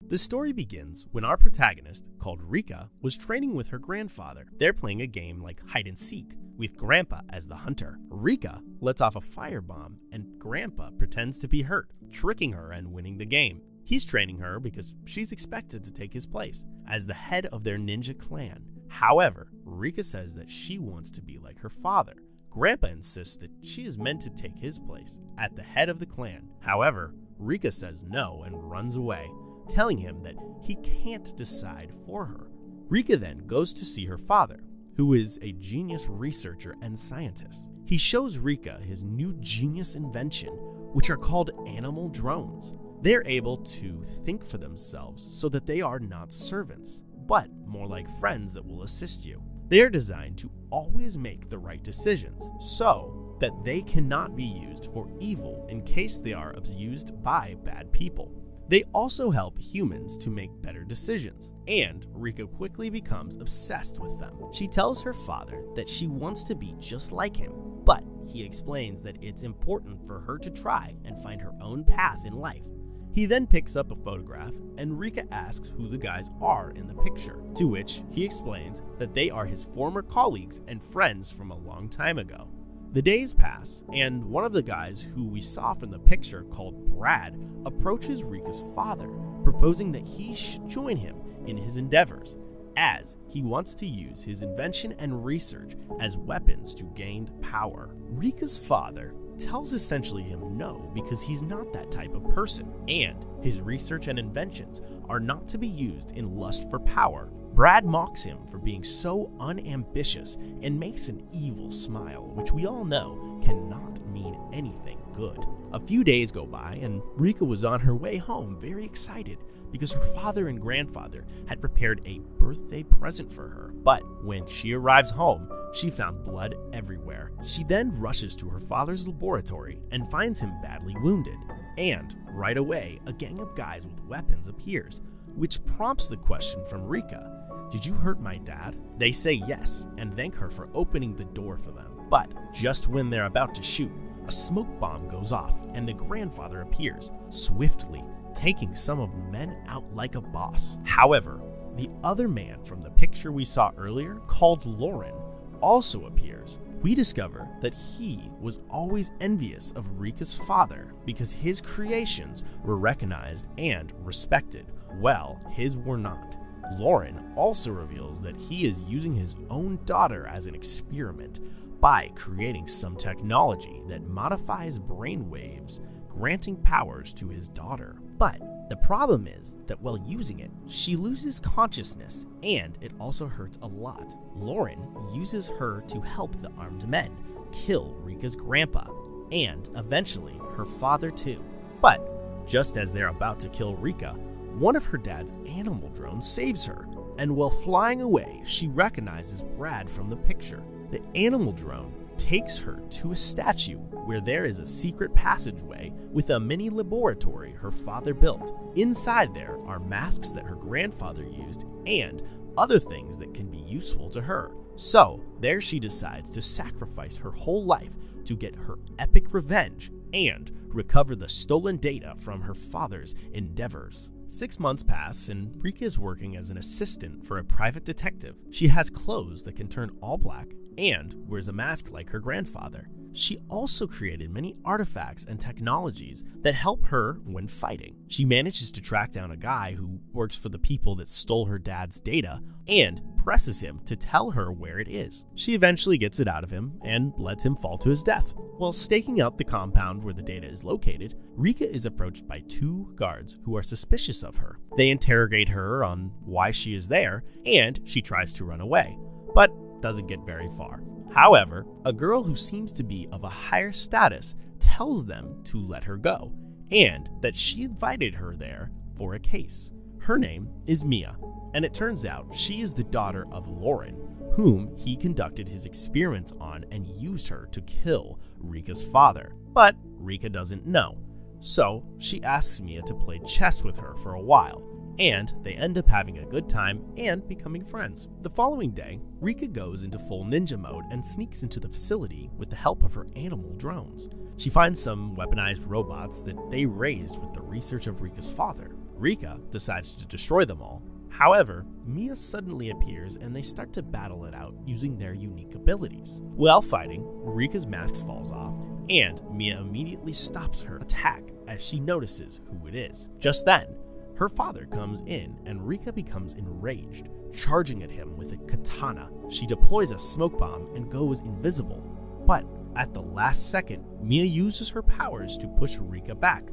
The story begins when our protagonist, called Rikka, was training with her grandfather. They're playing a game like hide and seek, with Grandpa as the hunter. Rikka lets off a firebomb, and Grandpa pretends to be hurt, tricking her and winning the game. He's training her because she's expected to take his place as the head of their ninja clan. However, Rikka says that she wants to be like her father. Grandpa insists that she is meant to take his place at the head of the clan. However, Rikka says no and runs away, telling him that he can't decide for her. Rikka then goes to see her father, who is a genius researcher and scientist. He shows Rikka his new genius invention, which are called animal drones. They're able to think for themselves so that they are not servants, but more like friends that will assist you. They are designed to always make the right decisions, so that they cannot be used for evil in case they are abused by bad people. They also help humans to make better decisions, and Rikka quickly becomes obsessed with them. She tells her father that she wants to be just like him, but he explains that it's important for her to try and find her own path in life. He then picks up a photograph, and Rikka asks who the guys are in the picture, to which he explains that they are his former colleagues and friends from a long time ago. The days pass, and one of the guys who we saw from the picture, called Brad, approaches Rikka's father, proposing that he should join him in his endeavors, as he wants to use his invention and research as weapons to gain power. Rikka's father tells essentially him no because he's not that type of person, and his research and inventions are not to be used in lust for power. Brad mocks him for being so unambitious and makes an evil smile, which we all know cannot mean anything good. A few days go by, and Rikka was on her way home very excited because her father and grandfather had prepared a birthday present for her. But when she arrives home, she found blood everywhere. She then rushes to her father's laboratory and finds him badly wounded. And right away, a gang of guys with weapons appears, which prompts the question from Rikka, "Did you hurt my dad?" They say yes and thank her for opening the door for them. But just when they're about to shoot, a smoke bomb goes off and the grandfather appears, swiftly taking some of the men out like a boss. However, the other man from the picture we saw earlier, called Lauren, also appears. We discover that he was always envious of Rikka's father because his creations were recognized and respected, while his were not. Lauren also reveals that he is using his own daughter as an experiment by creating some technology that modifies brain waves, granting powers to his daughter. But the problem is that while using it, she loses consciousness, and it also hurts a lot. Lauren uses her to help the armed men kill Rikka's grandpa, and eventually her father too. But just as they're about to kill Rikka, one of her dad's animal drones saves her, and while flying away, she recognizes Brad from the picture. The animal drone takes her to a statue where there is a secret passageway with a mini laboratory her father built. Inside there are masks that her grandfather used and other things that can be useful to her. So there she decides to sacrifice her whole life to get her epic revenge and recover the stolen data from her father's endeavors. 6 months pass, and Rikka is working as an assistant for a private detective. She has clothes that can turn all black and wears a mask like her grandfather. She also created many artifacts and technologies that help her when fighting. She manages to track down a guy who works for the people that stole her dad's data and presses him to tell her where it is. She eventually gets it out of him and lets him fall to his death. While staking out the compound where the data is located, Rikka is approached by 2 guards who are suspicious of her. They interrogate her on why she is there, and she tries to run away, but doesn't get very far. However, a girl who seems to be of a higher status tells them to let her go, and that she invited her there for a case. Her name is Mia, and it turns out she is the daughter of Lauren, whom he conducted his experiments on and used her to kill Rikka's father. But Rikka doesn't know, so she asks Mia to play chess with her for a while, and they end up having a good time and becoming friends. The following day, Rikka goes into full ninja mode and sneaks into the facility with the help of her animal drones. She finds some weaponized robots that they raised with the research of Rikka's father. Rikka decides to destroy them all. However, Mia suddenly appears and they start to battle it out using their unique abilities. While fighting, Rikka's mask falls off and Mia immediately stops her attack as she notices who it is. Just then, her father comes in and Rikka becomes enraged, charging at him with a katana. She deploys a smoke bomb and goes invisible. But at the last second, Mia uses her powers to push Rikka back.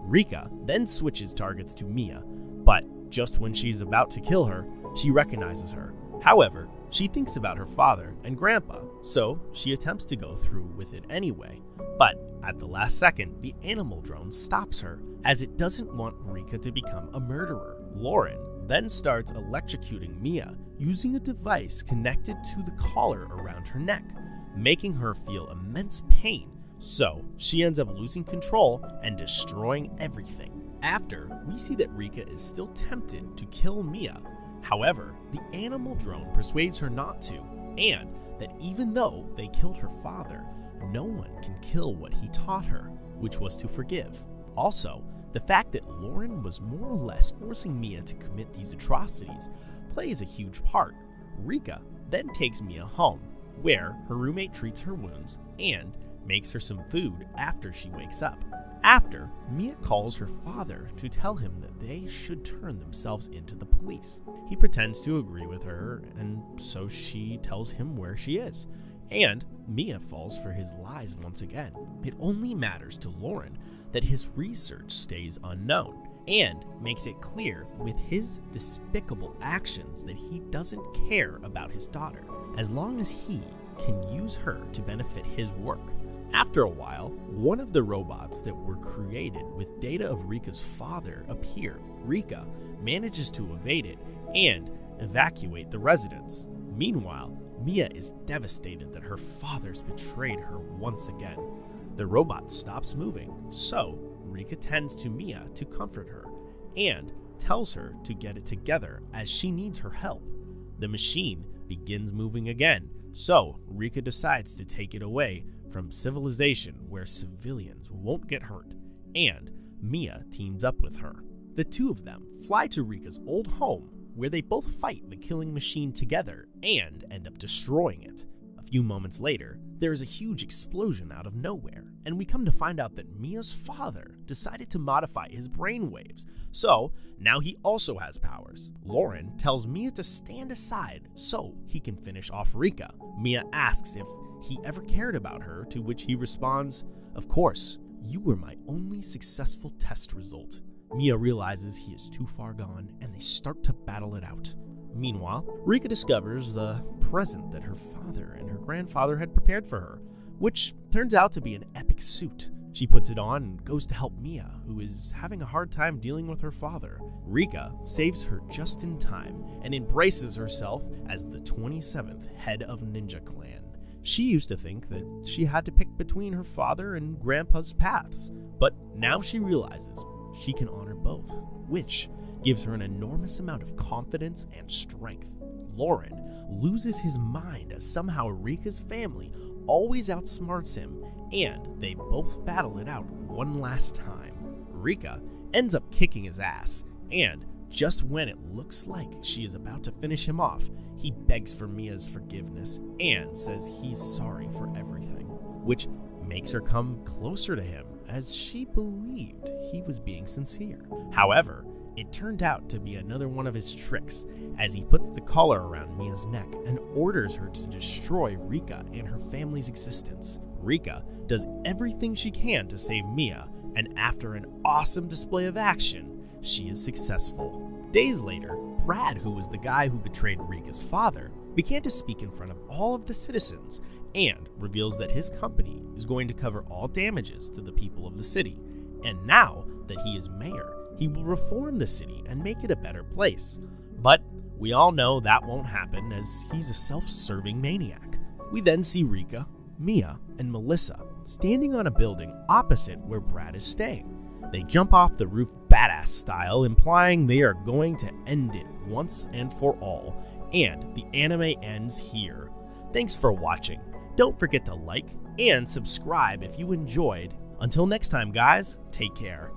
Rikka then switches targets to Mia, but just when she's about to kill her, she recognizes her. However, she thinks about her father and grandpa, so she attempts to go through with it anyway. But at the last second, the animal drone stops her, as it doesn't want Rikka to become a murderer. Lauren then starts electrocuting Mia using a device connected to the collar around her neck, making her feel immense pain. So she ends up losing control and destroying everything. After, we see that Rikka is still tempted to kill Mia. However, the animal drone persuades her not to, and that even though they killed her father, no one can kill what he taught her, which was to forgive. Also, the fact that Lauren was more or less forcing Mia to commit these atrocities plays a huge part. Rikka then takes Mia home, where her roommate treats her wounds and makes her some food after she wakes up. After, Mia calls her father to tell him that they should turn themselves into the police. He pretends to agree with her, and so she tells him where she is. And Mia falls for his lies once again. It only matters to Lauren that his research stays unknown, and makes it clear with his despicable actions that he doesn't care about his daughter, as long as he can use her to benefit his work. After a while, one of the robots that were created with data of Rikka's father appear. Rikka manages to evade it and evacuate the residence. Meanwhile, Mia is devastated that her father's betrayed her once again. The robot stops moving, so Rikka tends to Mia to comfort her and tells her to get it together as she needs her help. The machine begins moving again, so Rikka decides to take it away from civilization where civilians won't get hurt, and Mia teams up with her. The two of them fly to Rikka's old home, where they both fight the killing machine together and end up destroying it. A few moments later, there is a huge explosion out of nowhere, and we come to find out that Mia's father decided to modify his brainwaves, so now he also has powers. Lauren tells Mia to stand aside so he can finish off Rikka. Mia asks if he ever cared about her, to which he responds, "Of course, you were my only successful test result." Mia realizes he is too far gone, and they start to battle it out. Meanwhile, Rikka discovers the present that her father and her grandfather had prepared for her, which turns out to be an epic suit. She puts it on and goes to help Mia, who is having a hard time dealing with her father. Rikka saves her just in time and embraces herself as the 27th head of Ninja Clan. She used to think that she had to pick between her father and grandpa's paths, but now she realizes she can honor both, which gives her an enormous amount of confidence and strength. Lauren loses his mind as somehow Rikka's family always outsmarts him, and they both battle it out one last time. Rikka ends up kicking his ass, and just when it looks like she is about to finish him off, he begs for Mia's forgiveness and says he's sorry for everything, which makes her come closer to him as she believed he was being sincere. However, it turned out to be another one of his tricks, as he puts the collar around Mia's neck and orders her to destroy Rikka and her family's existence. Rikka does everything she can to save Mia, and after an awesome display of action, she is successful. Days later, Brad, who was the guy who betrayed Rikka's father, began to speak in front of all of the citizens and reveals that his company is going to cover all damages to the people of the city. And now that he is mayor, he will reform the city and make it a better place. But we all know that won't happen, as he's a self-serving maniac. We then see Rikka, Mia, and Melissa standing on a building opposite where Brad is staying. They jump off the roof badass style, implying they are going to end it once and for all, and the anime ends here. Thanks for watching. Don't forget to like and subscribe if you enjoyed. Until next time, guys, take care.